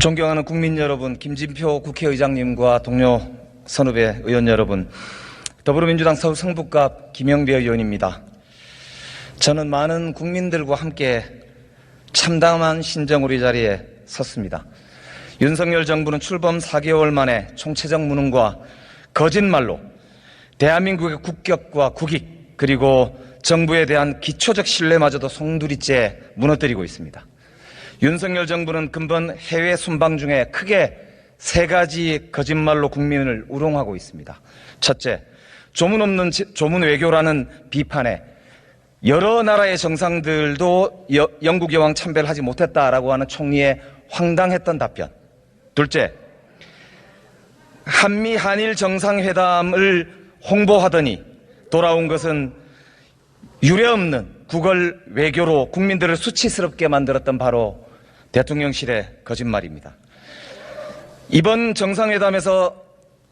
존경하는 국민 여러분, 김진표 국회의장님과 동료 선후배 의원 여러분, 더불어민주당 서울 성북갑 김영배 의원입니다. 저는 많은 국민들과 함께 참담한 신정으로 이 자리에 섰습니다. 윤석열 정부는 출범 4개월 만에 총체적 무능과 거짓말로 대한민국의 국격과 국익 그리고 정부에 대한 기초적 신뢰마저도 송두리째 무너뜨리고 있습니다. 윤석열 정부는 근본 해외 순방 중에 크게 3가지 거짓말로 국민을 우롱하고 있습니다. 첫째, 조문 없는 조문 외교라는 비판에 여러 나라의 정상들도 영국 여왕 참배를 하지 못했다라고 하는 총리의 황당했던 답변. 둘째, 한미 한일 정상회담을 홍보하더니 돌아온 것은 유례없는 구걸 외교로 국민들을 수치스럽게 만들었던 바로 대통령실의 거짓말입니다. 이번 정상회담에서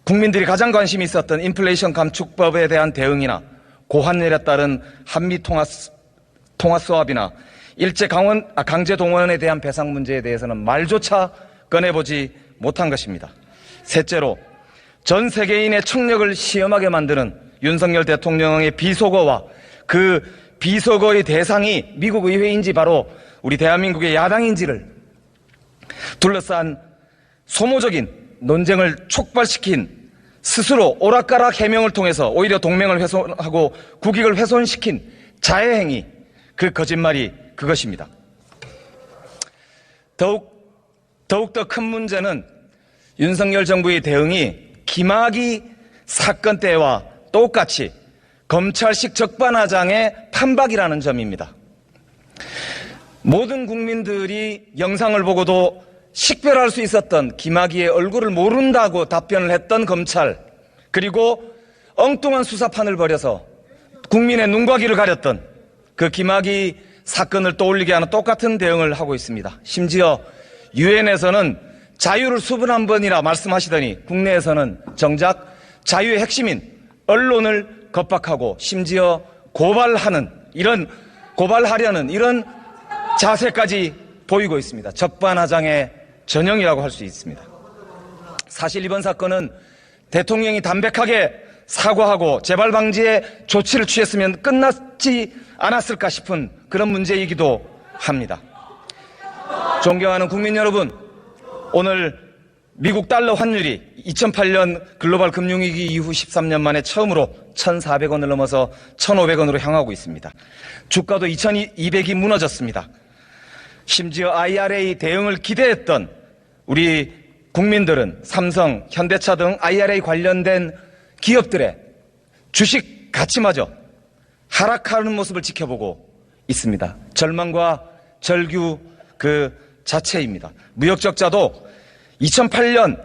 국민들이 가장 관심이 있었던 인플레이션 감축법에 대한 대응이나 고환율에 따른 한미 통화 수합이나 일제 강제 동원에 대한 배상 문제에 대해서는 말조차 꺼내보지 못한 것입니다. 셋째로 전 세계인의 청력을 시험하게 만드는 윤석열 대통령의 비속어와 그 비속어의 대상이 미국 의회인지 바로 우리 대한민국의 야당인지를 둘러싼 소모적인 논쟁을 촉발시킨 스스로 오락가락 해명을 통해서 오히려 동맹을 훼손하고 국익을 훼손시킨 자해행위, 그 거짓말이 그것입니다. 더욱더 큰 문제는 윤석열 정부의 대응이 김학의 사건 때와 똑같이 검찰식 적반하장의 판박이라는 점입니다. 모든 국민들이 영상을 보고도 식별할 수 있었던 김학의의 얼굴을 모른다고 답변을 했던 검찰, 그리고 엉뚱한 수사판을 벌여서 국민의 눈과 귀를 가렸던 그 김학의 사건을 떠올리게 하는 똑같은 대응을 하고 있습니다. 심지어 유엔에서는 자유를 수분 한 번이라 말씀하시더니 국내에서는 정작 자유의 핵심인 언론을 겁박하고 심지어 고발하려는 이런 자세까지 보이고 있습니다. 적반하장의 전형이라고 할 수 있습니다. 사실 이번 사건은 대통령이 담백하게 사과하고 재발 방지에 조치를 취했으면 끝났지 않았을까 싶은 그런 문제이기도 합니다. 존경하는 국민 여러분, 오늘 미국 달러 환율이 2008년 글로벌 금융위기 이후 13년 만에 처음으로 1,400원을 넘어서 1,500원으로 향하고 있습니다. 주가도 2,200이 무너졌습니다. 심지어 IRA 대응을 기대했던 우리 국민들은 삼성, 현대차 등 IRA 관련된 기업들의 주식 가치마저 하락하는 모습을 지켜보고 있습니다. 절망과 절규 그 자체입니다. 무역 적자도 2008년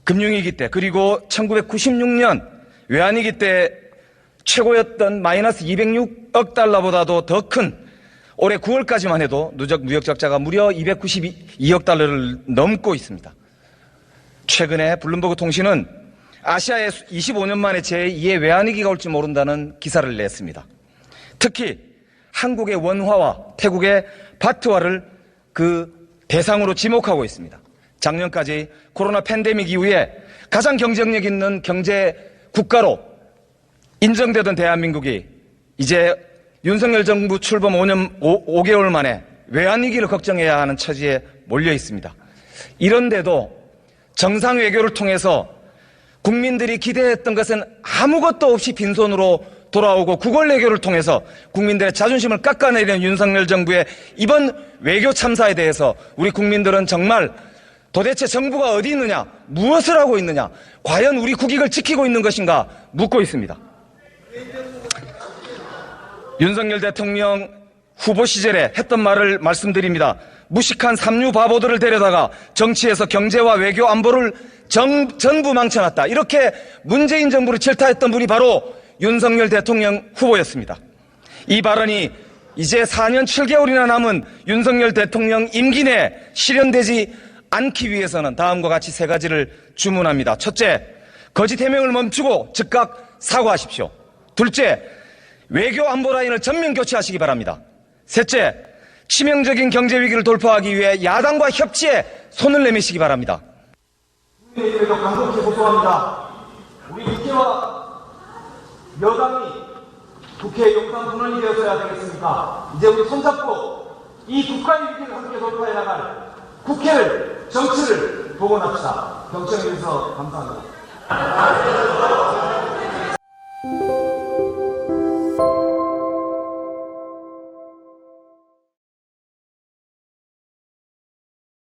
금융위기 때 그리고 1996년 외환위기 때 최고였던 마이너스 206억 달러보다도 더 큰 올해 9월까지만 해도 누적 무역 적자가 무려 292억 달러를 넘고 있습니다. 최근에 블룸버그 통신은 아시아에 25년 만에 제2의 외환위기가 올지 모른다는 기사를 냈습니다. 특히 한국의 원화와 태국의 바트화를 그 대상으로 지목하고 있습니다. 작년까지 코로나 팬데믹 이후에 가장 경쟁력 있는 경제 국가로 인정되던 대한민국이 이제 윤석열 정부 출범 5개월 만에 외환위기를 걱정해야 하는 처지에 몰려 있습니다. 이런데도 정상 외교를 통해서 국민들이 기대했던 것은 아무것도 없이 빈손으로 돌아오고 구걸 외교를 통해서 국민들의 자존심을 깎아내리는 윤석열 정부의 이번 외교 참사에 대해서 우리 국민들은 정말 도대체 정부가 어디 있느냐, 무엇을 하고 있느냐, 과연 우리 국익을 지키고 있는 것인가 묻고 있습니다. 윤석열 대통령 후보 시절에 했던 말을 말씀드립니다. 무식한 삼류 바보들을 데려다가 정치에서 경제와 외교 안보를 전부 망쳐놨다. 이렇게 문재인 정부를 질타했던 분이 바로 윤석열 대통령 후보였습니다. 이 발언이 이제 4년 7개월이나 남은 윤석열 대통령 임기 내에 실현되지 않기 위해서는 다음과 같이 3가지를 주문합니다. 첫째, 거짓 해명을 멈추고 즉각 사과하십시오. 둘째, 외교 안보 라인을 전면 교체하시기 바랍니다. 셋째, 치명적인 경제 위기를 돌파하기 위해 야당과 협치에 손을 내미시기 바랍니다. 국민의힘에도 강력히 호소합니다. 우리 국회와 여당이 국회의 용산 분원이 되어서야 되겠습니까? 이제 우리 손잡고 이 국가의 위기를 함께 돌파해 나갈 국회를, 정치를 복원합시다. 경청해 주셔서 감사합니다.